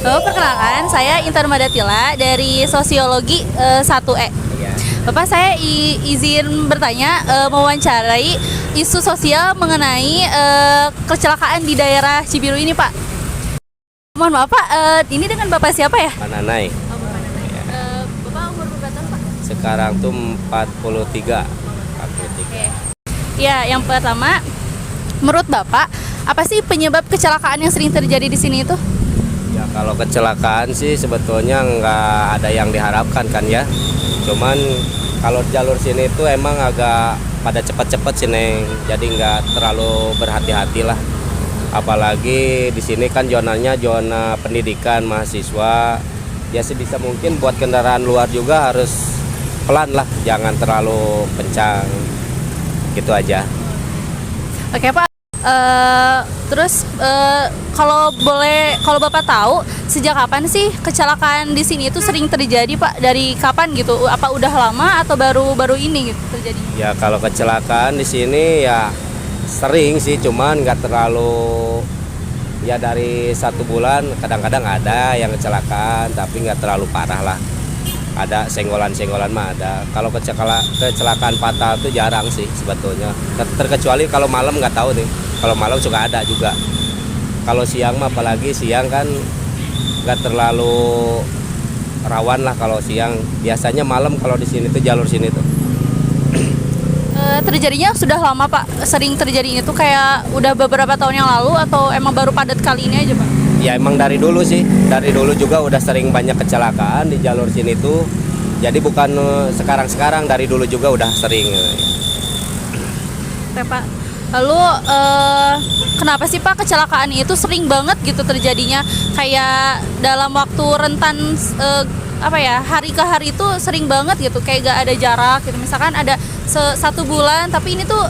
Perkenalkan, saya Intan Madatila dari Sosiologi 1E. Iya. Bapak, saya izin bertanya, mewawancarai isu sosial mengenai kecelakaan di daerah Cibiru ini, Pak. Mohon maaf, Pak, ini dengan Bapak siapa ya? Mananai. Oh, Bapak Nanai. Bapak umur berapa tahun, Pak? Sekarang tuh 43. Oke. Ya, yang pertama, menurut Bapak, apa sih penyebab kecelakaan yang sering terjadi di sini itu? Ya kalau kecelakaan sih sebetulnya nggak ada yang diharapkan kan ya. Cuman kalau jalur sini tuh emang agak pada cepet-cepet sih Neng. Jadi nggak terlalu berhati-hati lah. Apalagi di sini kan zonanya zona pendidikan mahasiswa. Ya sebisa mungkin buat kendaraan luar juga harus pelan lah, jangan terlalu kencang. Gitu aja. Oke, Pak. Terus kalau Bapak tahu sejak kapan sih kecelakaan di sini itu sering terjadi, Pak? Dari kapan gitu? Apa udah lama atau baru ini gitu terjadi? Ya kalau kecelakaan di sini ya sering sih, cuman nggak terlalu. Ya dari 1 bulan kadang-kadang ada yang kecelakaan, tapi nggak terlalu parah lah. Ada senggolan-senggolan mah ada. Kalau kecelakaan fatal itu jarang sih sebetulnya. Terkecuali kalau malam nggak tahu nih. Kalau malam suka ada juga. Kalau siang mah apalagi siang kan nggak terlalu rawan lah kalau siang. Biasanya malam kalau di sini tuh jalur sini tuh. Terjadinya sudah lama, Pak? Sering terjadinya tuh kayak udah beberapa tahun yang lalu atau emang baru padat kali ini aja, Pak? Ya emang dari dulu sih. Dari dulu juga udah sering banyak kecelakaan di jalur sini tuh. Jadi bukan sekarang-sekarang, dari dulu juga udah sering. Oke, Pak. Lalu kenapa sih, Pak, kecelakaan itu sering banget gitu terjadinya? Kayak dalam waktu rentan hari ke hari itu sering banget gitu, kayak gak ada jarak gitu. Misalkan ada 1 bulan, tapi ini tuh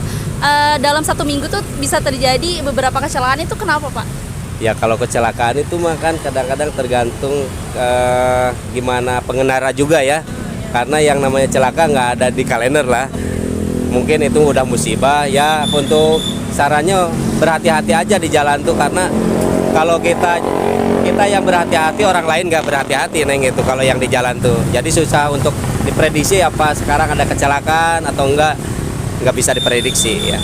dalam 1 minggu tuh bisa terjadi beberapa kecelakaan. Itu kenapa, Pak? Ya kalau kecelakaan itu mah kan kadang-kadang tergantung gimana pengendara juga ya. Karena yang namanya celaka nggak ada di kalender lah. Mungkin itu udah musibah ya. Untuk sarannya berhati-hati aja di jalan tuh, karena kalau kita yang berhati-hati, orang lain nggak berhati-hati Neng, gitu kalau yang di jalan tuh. Jadi susah untuk diprediksi apa sekarang ada kecelakaan atau nggak bisa diprediksi ya.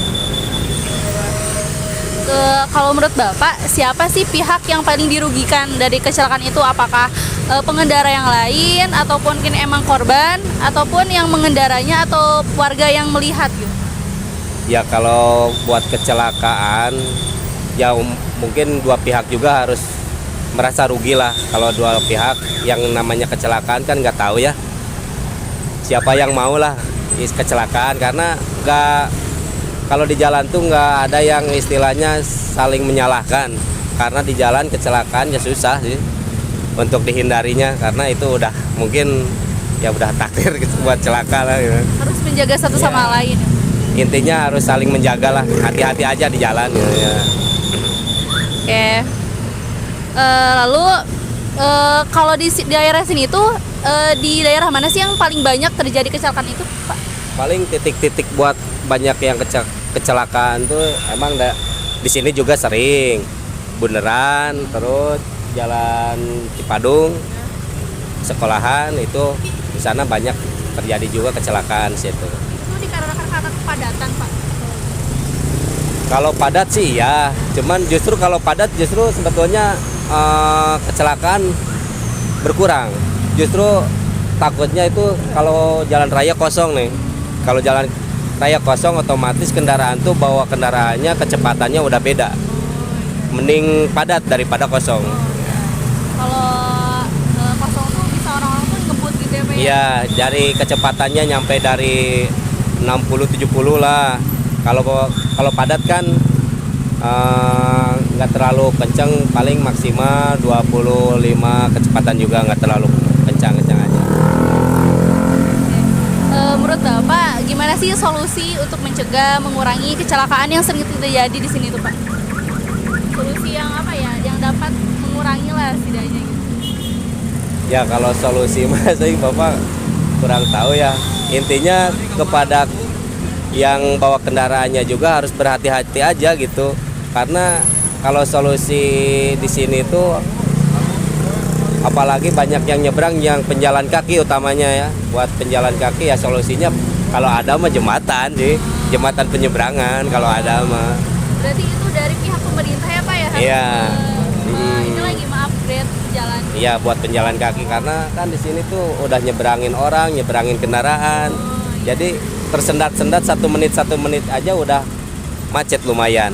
Kalau menurut Bapak, siapa sih pihak yang paling dirugikan dari kecelakaan itu? Apakah pengendara yang lain, ataupun mungkin emang korban, ataupun yang mengendaranya, atau warga yang melihat gitu? Ya kalau buat kecelakaan ya mungkin dua pihak juga harus merasa rugi lah. Kalau dua pihak yang namanya kecelakaan kan nggak tahu ya siapa yang mau lah kecelakaan, karena kalau di jalan tuh nggak ada yang istilahnya saling menyalahkan, karena di jalan kecelakaan ya susah sih untuk dihindarinya, karena itu udah mungkin ya udah takdir gitu buat celaka lah gitu. Harus menjaga satu sama lain. Intinya harus saling menjaga lah, hati-hati aja di jalan gitu ya. Oke. Lalu kalau di daerah sini tuh di daerah mana sih yang paling banyak terjadi kecelakaan itu, Pak? Paling titik-titik buat banyak yang kecelakaan tuh emang di sini juga sering Bundaran, terus Jalan Cipadung, sekolahan itu di sana banyak terjadi juga kecelakaan situ. Itu dikarenakan karena kepadatan, Pak. Kalau padat sih ya, cuman justru kalau padat justru sebetulnya kecelakaan berkurang. Justru takutnya itu kalau jalan raya kosong nih. Kalau jalan raya kosong otomatis kendaraan tuh bawa kendaraannya kecepatannya udah beda. Mending padat daripada kosong. Kalau kosong tuh bisa orang-orang tuh ngebut gitu ya, Pak? Iya, dari kecepatannya nyampe dari 60-70 lah. Kalau padat kan nggak terlalu kenceng, paling maksimal 25 kecepatan juga, nggak terlalu kencang aja. Menurut Bapak, gimana sih solusi untuk mencegah, mengurangi kecelakaan yang sering terjadi di sini tuh, Pak? Solusi yang apa ya, yang dapat mengurangi lah setidaknya gitu. Ya kalau solusi masih Bapak kurang tahu ya. Intinya kepada yang bawa kendaraannya juga harus berhati-hati aja gitu. Karena kalau solusi di sini tuh apalagi banyak yang nyebrang yang penjalan kaki utamanya ya. Buat penjalan kaki ya solusinya kalau ada mah jembatan sih, jembatan penyeberangan kalau ada mah. Berarti itu dari pihak pemerintah ya Pak ya? Harus Iya. ini lagi upgrade jalan. Iya, buat penjalan kaki karena kan di sini tuh udah nyebrangin orang, nyebrangin kendaraan. Jadi tersendat-sendat 1 menit aja udah macet lumayan.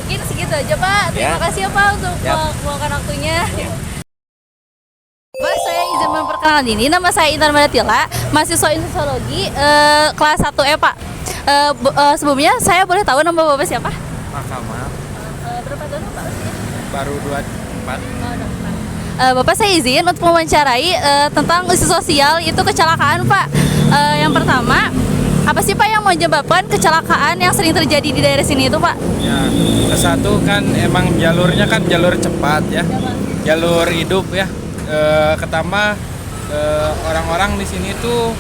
Mungkin segitu aja Pak. Terima Ya. kasih ya Pak untuk Yap. meluangkan waktunya. Pak, saya izin memperkenalkan diri. Nama saya Intan Madatila, mahasiswa Ilmu Sosiologi kelas 1E Pak. Sebelumnya saya boleh tahu nama Bapak siapa? Mahkamah Berapa tahun Pak usia? baru 24. Bapak saya izin untuk mewawancarai tentang isu sosial itu kecelakaan Pak. Yang pertama, apa sih Pak yang menyebabkan kecelakaan yang sering terjadi di daerah sini itu Pak? Ya, ke satu kan emang jalurnya kan jalur cepat ya, jalur hidup ya. Ketama orang-orang di sini tuh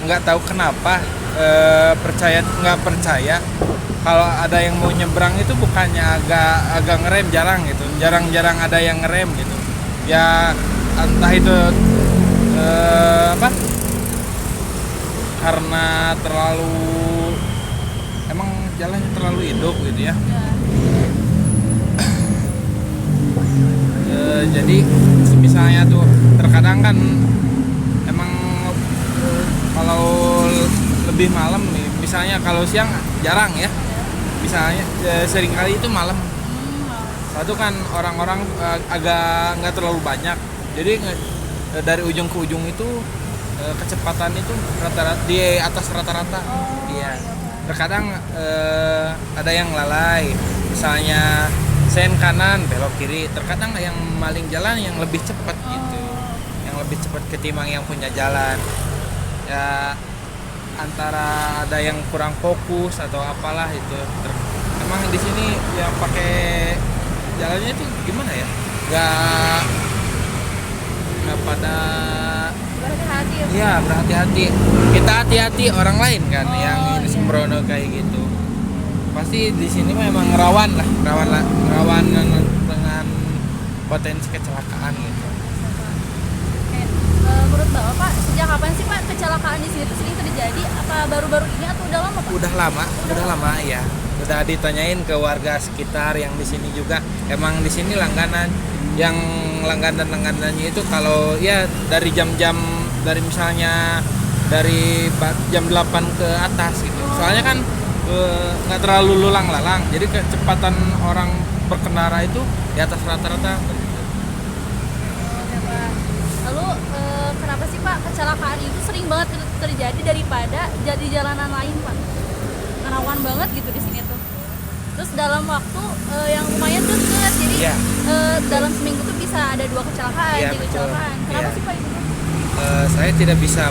nggak tahu kenapa nggak percaya kalau ada yang mau nyebrang itu bukannya agak ngerem, jarang gitu, jarang ada yang ngerem gitu. Ya entah itu apa? Karena emang jalannya terlalu hidup gitu ya. Jadi misalnya tuh terkadang kan emang kalau lebih malam nih, misalnya kalau siang jarang ya, misalnya sering kali itu malam. Satu kan orang-orang agak nggak terlalu banyak, jadi dari ujung ke ujung itu kecepatan itu rata-rata di atas rata-rata. Iya. Terkadang ada yang lalai, misalnya sen kanan belok kiri. Terkadang yang maling jalan yang lebih cepat gitu, yang lebih cepat ketimbang yang punya jalan. Ya antara ada yang kurang fokus atau apalah itu. Emang di sini yang pakai jalannya itu gimana ya? Nggak pada Berhati-hati ya Pak. Iya, berhati-hati. Kita hati-hati orang lain kan yang ini sembrono kayak gitu. Pasti di sini memang rawan dengan potensi kecelakaan gitu. Oke. Menurut Bapak Pak, sejak kapan sih Pak kecelakaan di sini tuh sering terjadi? Apa baru-baru ini atau udah lama Pak? Udah lama ya. Udah ditanyain ke warga sekitar yang di sini juga. Emang di sini langganan. Yang langganan-langganannya itu kalau ya dari jam-jam dari misalnya dari jam 8 ke atas gitu. Soalnya kan nggak terlalu lulang lalang, jadi kecepatan orang berkendara itu di atas rata-rata. Oke Pak. Lalu kenapa sih Pak kecelakaan itu sering banget terjadi daripada jadi jalanan lain Pak? Rawan banget gitu di sini tuh. Terus dalam waktu yang lumayan dekat, jadi Iya. dalam seminggu tuh bisa ada 2 kecelakaan, Iya, 3 betul. kecelakaan. Kenapa Iya. sih Pak itu? Saya tidak bisa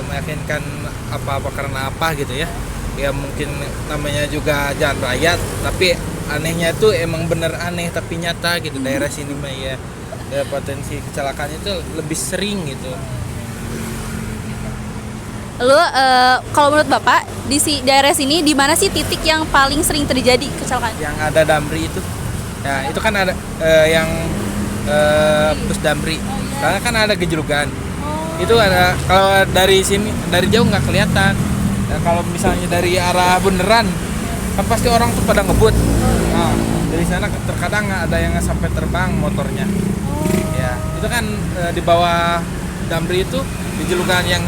meyakinkan apa-apa karena apa gitu ya. Ya mungkin namanya juga jalan raya, tapi anehnya tuh emang bener aneh tapi nyata gitu. Daerah sini mah ya potensi kecelakaan itu lebih sering gitu. Lalu kalau menurut Bapak di daerah sini di mana sih titik yang paling sering terjadi kecelakaan? Yang ada Damri itu, ya itu kan ada yang Pus Damri, karena kan ada gejrugan. Itu ada, kalau dari sini dari jauh nggak kelihatan. Ya, kalau misalnya dari arah Bundaran kan pasti orang tuh pada ngebut. Nah, dari sana terkadang ada yang sampai terbang motornya. Ya itu kan di bawah Damri itu gejrugan yang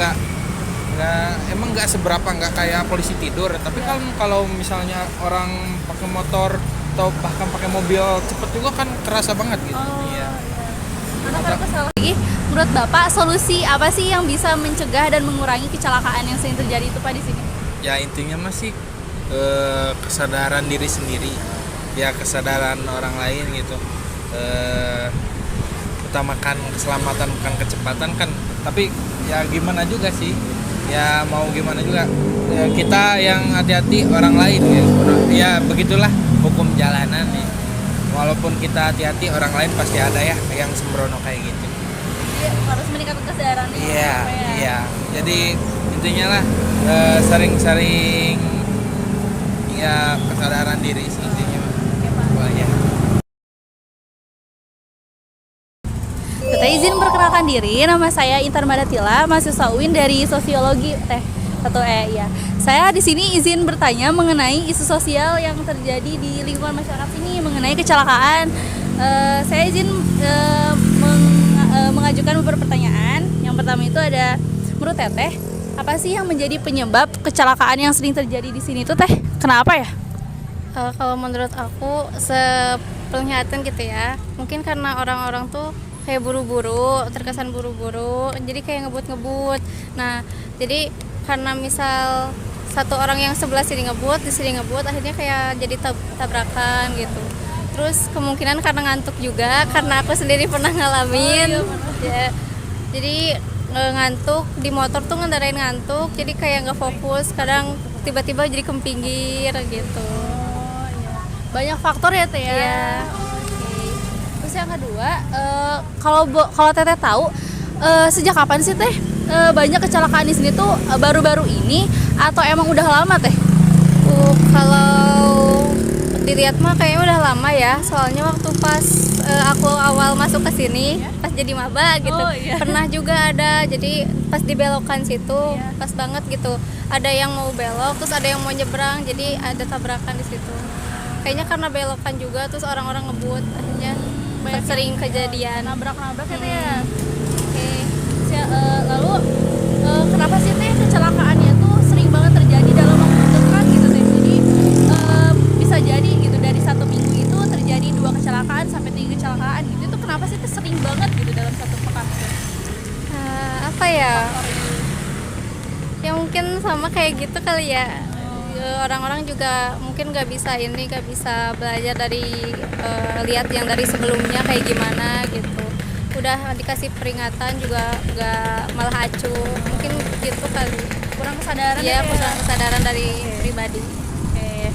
emang nggak seberapa, nggak kayak polisi tidur. Tapi kalau misalnya orang pakai motor atau bahkan pakai mobil cepet juga kan kerasa banget gitu. Iya. Karena kalau kesalahan lagi, menurut Bapak solusi apa sih yang bisa mencegah dan mengurangi kecelakaan yang sering terjadi itu Pak di sini? Ya intinya masih kesadaran diri sendiri, ya kesadaran orang lain gitu. Utamakan keselamatan bukan kecepatan kan. Tapi ya gimana juga sih, ya mau gimana juga ya, kita yang hati-hati orang lain ya. Ya begitulah hukum jalanan nih. Walaupun kita hati-hati, orang lain pasti ada ya yang sembrono kayak gitu. Jadi harus meningkatkan kesadarannya. Iya, supaya- iya. Jadi intinya lah sering-sering ya kesadaran diri sih intinya. Oke, Pak. Wah, ya. izin perkenalkan diri, nama saya Intan Madatila, mahasiswa UIN dari Sosiologi ya. Saya di sini izin bertanya mengenai isu sosial yang terjadi di lingkungan masyarakat ini mengenai kecelakaan. Saya izin mengajukan beberapa pertanyaan. Yang pertama itu ada, menurut Teteh, apa sih yang menjadi penyebab kecelakaan yang sering terjadi di sini tuh Teh? Kenapa ya? Kalau menurut aku sepenglihatan gitu ya, mungkin karena orang-orang tuh kayak buru-buru, terkesan buru-buru, jadi kayak ngebut-ngebut. Nah, jadi karena misal satu orang yang sebelah sini ngebut, di sini ngebut, akhirnya kayak jadi tabrakan gitu. Terus kemungkinan karena ngantuk juga, karena aku sendiri pernah ngalamin. Ya, jadi ngantuk di motor tuh ngendarain ngantuk, jadi kayak nggak fokus, kadang tiba-tiba jadi ke pinggir gitu. Banyak faktor ya Teh ya. Iya. Oke. Terus yang kedua, kalau Teteh tahu, sejak kapan sih Teh banyak kecelakaan di sini tuh, baru-baru ini atau emang udah lama Teh? Kalau dilihat mah kayaknya udah lama ya, soalnya waktu pas aku awal masuk ke sini, pas jadi maba gitu, Oh, iya. pernah juga ada, jadi pas di belokan situ, pas banget gitu, ada yang mau belok, terus ada yang mau nyebrang, jadi ada tabrakan di situ. Kayaknya karena belokan juga, terus orang-orang ngebut, akhirnya sering kejadian. Nabrak-nabrak ya Teh ya. Oke. Lalu kenapa sih Teh kecelakaannya tuh sering banget terjadi dalam waktu dekat gitu Teh? Jadi bisa jadi gitu dari 1 minggu itu terjadi 2 kecelakaan sampai 3 kecelakaan gitu. Itu kenapa sih Teh sering banget gitu dalam 1 pekan? Apa ya? Ya mungkin sama kayak gitu kali ya. Orang-orang juga mungkin nggak bisa belajar dari lihat yang dari sebelumnya kayak gimana gitu. Udah dikasih peringatan juga nggak, malah acuh, mungkin gitu kali. Kurang kesadaran Iya, ya? kurang kesadaran dari pribadi. Oke.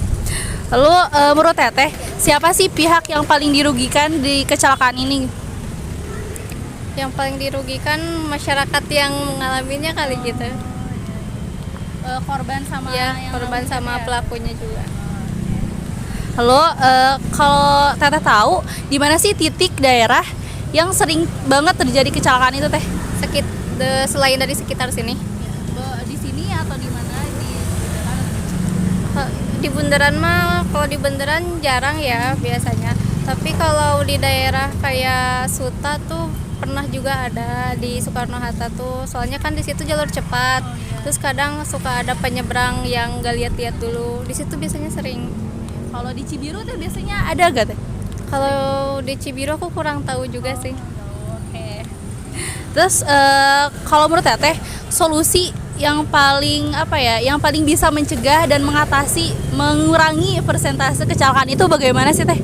Lalu menurut Teteh, siapa sih pihak yang paling dirugikan di kecelakaan ini? Yang paling dirugikan masyarakat yang mengalaminya kali gitu. Korban sama Ya, yang korban ngalamin sama ya? pelakunya juga. Lalu kalau Teteh tahu di mana sih titik daerah yang sering banget terjadi kecelakaan itu Teh? Selain dari sekitar sini. Di sini atau di mana? Di bundaran mah, kalau di bundaran jarang ya biasanya. Tapi kalau di daerah kayak Suta tuh pernah juga ada di Soekarno Hatta tuh. Soalnya kan di situ jalur cepat. Terus kadang suka ada penyeberang yang gak lihat-lihat dulu. Di situ biasanya sering. Kalau di Cibiru Teh biasanya ada gak Teh? Kalau di Cibiru aku kurang tahu juga sih. Oke. Terus kalau menurut Teteh, solusi yang paling yang paling bisa mencegah dan mengurangi persentase kecelakaan itu bagaimana sih Teh?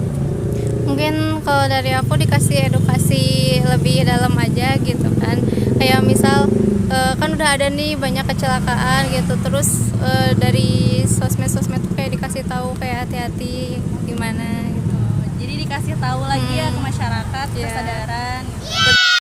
Mungkin kalau dari aku dikasih edukasi lebih dalam aja gitu kan. Kayak misal kan udah ada nih banyak kecelakaan gitu, terus dari sosmed tuh kayak dikasih tahu kayak hati-hati gimana gitu. Jadi dikasih tahu lagi ya ke masyarakat Iya. kesadaran.